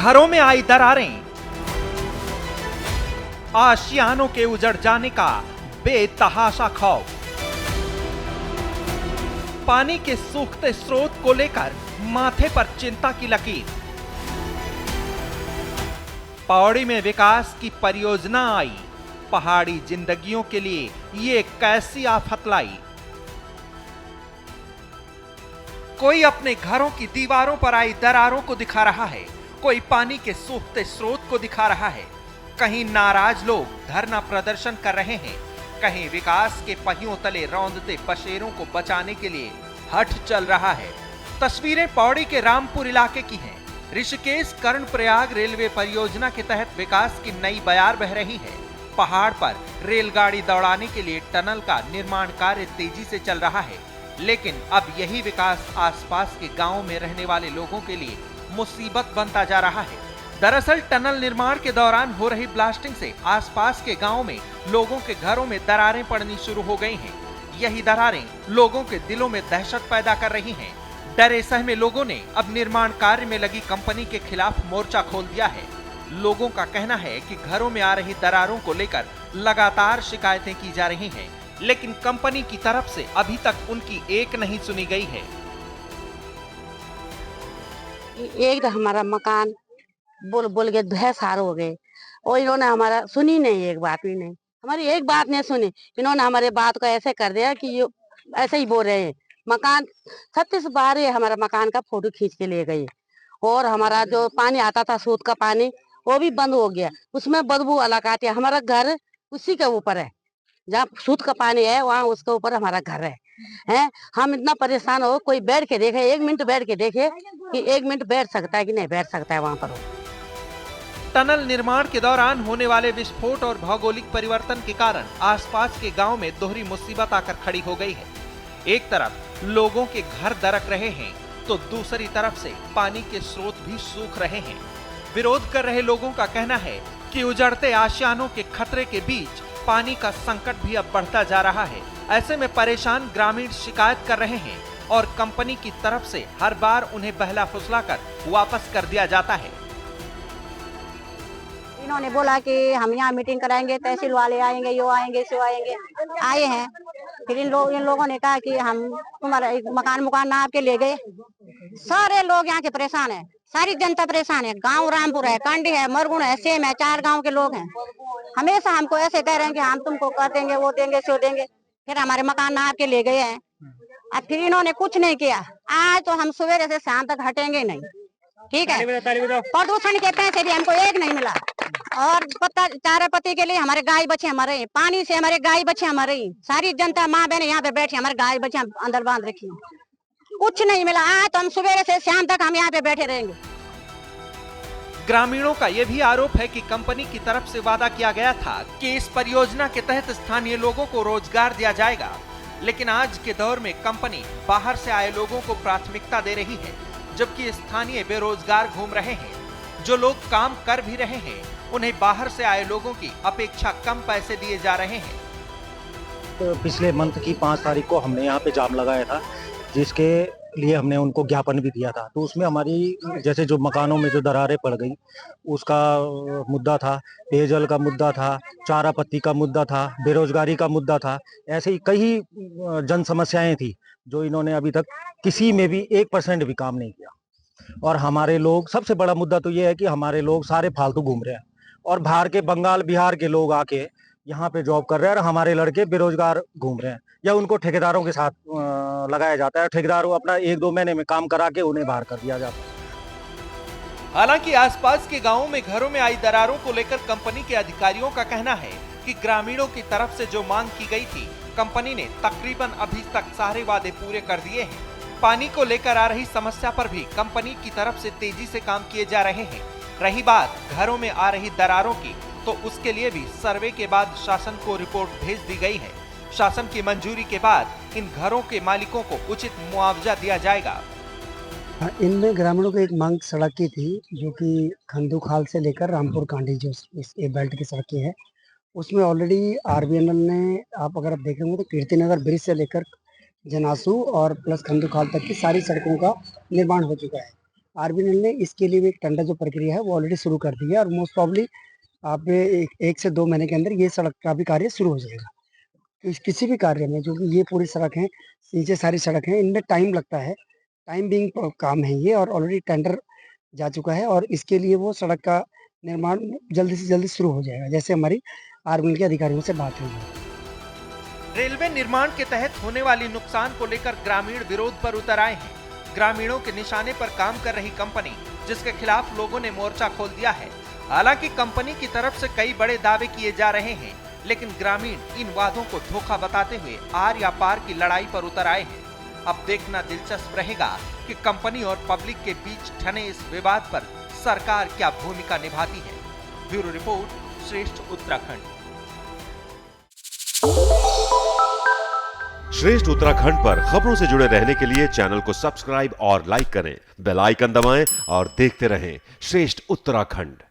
घरों में आई दरारें, आशियानों के उजड़ जाने का बेतहाशा खौफ, पानी के सूखते स्रोत को लेकर माथे पर चिंता की लकीर, पौड़ी में विकास की परियोजना आई, पहाड़ी जिंदगियों के लिए ये कैसी आफत लाई। कोई अपने घरों की दीवारों पर आई दरारों को दिखा रहा है, कोई पानी के सूखते स्रोत को दिखा रहा है। कहीं नाराज लोग धरना प्रदर्शन कर रहे हैं, कहीं विकास के पहियों तले रौंदते बशेरों को बचाने के लिए हठ चल रहा है। तस्वीरें पौड़ी के रामपुर इलाके की हैं। ऋषिकेश कर्णप्रयाग रेलवे परियोजना के तहत विकास की नई बयार बह रही है। पहाड़ पर रेलगाड़ी दौड़ाने के लिए टनल का निर्माण कार्य तेजी से चल रहा है, लेकिन अब यही विकास आसपास के गांवों में रहने वाले लोगों के लिए मुसीबत बनता जा रहा है। दरअसल टनल निर्माण के दौरान हो रही ब्लास्टिंग से आसपास के गांवों में लोगों के घरों में दरारें पड़नी शुरू हो गई हैं। यही दरारें लोगों के दिलों में दहशत पैदा कर रही हैं। डरे सहमे लोगों ने अब निर्माण कार्य में लगी कंपनी के खिलाफ मोर्चा खोल दिया है। लोगों का कहना है कि घरों में आ रही दरारों को लेकर लगातार शिकायतें की जा रही हैं, लेकिन कंपनी की तरफ से अभी तक उनकी एक नहीं सुनी गई है। एक तो हमारा मकान बोल बोल के भैंस हार हो गए और इन्होंने हमारा सुनी नहीं, एक बात भी नहीं, हमारी एक बात नहीं सुनी। इन्होंने हमारे बात को ऐसे कर दिया कि ये ऐसे ही बोल रहे हैं। मकान 36 बार ये हमारा मकान का फोटो खींच के ले गए और हमारा जो पानी आता था सूद का पानी वो भी बंद हो गया, उसमें बदबू अलग आती है। हमारा घर उसी के ऊपर है, जहाँ सूद का पानी है वहाँ उसके ऊपर हमारा घर है। हैं हम इतना परेशान हो, कोई बैठ के देखे, 1 मिनट बैठ के देखे कि 1 मिनट बैठ सकता है कि नहीं बैठ सकता है वहाँ पर। टनल निर्माण के दौरान होने वाले विस्फोट और भौगोलिक परिवर्तन के कारण आसपास के गांव में दोहरी मुसीबत आकर खड़ी हो गई है। एक तरफ लोगों के घर दरक रहे हैं, तो दूसरी तरफ से पानी के स्रोत भी सूख रहे हैं। विरोध कर रहे लोगों का कहना है कि उजड़ते आशियानों के खतरे के बीच पानी का संकट भी अब बढ़ता जा रहा है। ऐसे में परेशान ग्रामीण शिकायत कर रहे हैं और कंपनी की तरफ से हर बार उन्हें बहला फुसलाकर वापस कर दिया जाता है। इन्होंने बोला कि हम यहाँ मीटिंग कराएंगे, तहसील वाले आएंगे, यो आएंगे, सो आएंगे, आए हैं। फिर इन लोगों ने कहा कि हम तुम्हारा मकान नाप के ले गए। सारे लोग यहाँ के परेशान है, सारी जनता परेशान है। गांव रामपुर है, कांडी है, मरगुण है, सेम है, 4 गांव के लोग हैं। हमेशा हमको ऐसे कह रहे हैं कि हम तुमको कर देंगे, वो देंगे, सो देंगे। फिर हमारे मकान नाप के ले गए हैं, अब फिर इन्होंने कुछ नहीं किया। आज तो हम सवेरे से शाम तक हटेंगे नहीं, ठीक है। प्रदूषण के पैसे भी हमको एक नहीं मिला और पत्ता चारा पत्ती के लिए हमारे गाय बच्चे हमारे, पानी से हमारे गाय बच्चे हमारे, सारी जनता माँ बहन यहाँ पे बैठी, हमारे गाय बच्चे अंदर बांध रखी, कुछ नहीं मिला। आज तो हम सुबह से शाम तक हम यहाँ पे बैठे रहेंगे। ग्रामीणों का यह भी आरोप है कि कंपनी की तरफ से वादा किया गया था कि इस परियोजना के तहत स्थानीय लोगों को रोजगार दिया जाएगा, लेकिन आज के दौर में कंपनी बाहर से आए लोगों को प्राथमिकता दे रही है, जबकि स्थानीय बेरोजगार घूम रहे हैं। जो लोग काम कर भी रहे हैं, उन्हें बाहर से आए लोगों की अपेक्षा कम पैसे दिए जा रहे हैं। तो पिछले मंथ की 5 तारीख को हमने यहाँ पे जाम लगाया था, जिसके लिए हमने उनको ज्ञापन भी दिया था। तो उसमें हमारी जैसे जो मकानों में जो दरारें पड़ गई उसका मुद्दा था, पेयजल का मुद्दा था, चारा पत्ती का मुद्दा था, बेरोजगारी का मुद्दा था। ऐसे ही कई जन समस्याएं थी जो इन्होंने अभी तक किसी में भी 1% भी काम नहीं किया। और हमारे लोग, सबसे बड़ा मुद्दा तो ये है कि हमारे लोग सारे फालतू घूम रहे हैं और बाहर के बंगाल बिहार के लोग आके यहाँ पे जॉब कर रहे हैं और हमारे लड़के बेरोजगार घूम रहे हैं, या उनको ठेकेदारों के साथ लगाया जाता है। ठेकेदारों अपना 1-2 महीने में काम करा के उन्हें बाहर कर दिया जाता है। हालांकि आसपास के गांवों में घरों में आई दरारों को लेकर कंपनी के अधिकारियों का कहना है कि ग्रामीणों की तरफ से जो मांग की गई थी, कंपनी ने तकरीबन अभी तक सारे वादे पूरे कर दिए हैं। पानी को लेकर आ रही समस्या पर भी कंपनी की तरफ से तेजी से काम किए जा रहे हैं। रही बात घरों में आ रही दरारों की, तो उसके लिए भी सर्वे के बाद शासन को रिपोर्ट भेज दी गई है। शासन की मंजूरी के बाद इन घरों के मालिकों को उचित मुआवजा दिया जाएगा। इनमें ग्रामीणों की एक मांग सड़क की थी, जो कि खंदूखाल से लेकर रामपुर कांडी जो इस बेल्ट की सड़कें है, उसमें ऑलरेडी आरबीएनएल ने, अगर आप देखेंगे तो कीर्तिनगर ब्रिज से लेकर जनासू और प्लस खंदूखाल तक की सारी सड़कों का निर्माण हो चुका है। आरबीएनएल ने इसके लिए भी एक टेंडर जो प्रक्रिया है वो ऑलरेडी शुरू कर दी है और मोस्ट प्रॉब्ली आप एक से 2 महीने के अंदर ये सड़क का भी कार्य शुरू हो जाएगा। किसी भी कार्य में जो कि ये पूरी सड़क है, नीचे सारी सड़क है, इनमें टाइम लगता है, टाइम बिंग काम है ये और ऑलरेडी टेंडर जा चुका है और इसके लिए वो सड़क का निर्माण जल्दी से जल्दी शुरू हो जाएगा, जैसे हमारी आरबीएनएल के अधिकारियों से बात हुई है। रेलवे निर्माण के तहत होने वाली नुकसान को लेकर ग्रामीण विरोध पर उतर आए हैं। ग्रामीणों के निशाने पर काम कर रही कंपनी, जिसके खिलाफ लोगों ने मोर्चा खोल दिया है। हालांकि कंपनी की तरफ से कई बड़े दावे किए जा रहे हैं, लेकिन ग्रामीण इन वादों को धोखा बताते हुए आर या पार की लड़ाई पर उतर आए हैं। अब देखना दिलचस्प रहेगा कि कंपनी और पब्लिक के बीच ठने इस विवाद पर सरकार क्या भूमिका निभाती है। ब्यूरो रिपोर्ट, श्रेष्ठ उत्तराखंड। श्रेष्ठ उत्तराखंड पर खबरों से जुड़े रहने के लिए चैनल को सब्सक्राइब और लाइक करें, बेल आइकन दबाएं और देखते रहें श्रेष्ठ उत्तराखंड।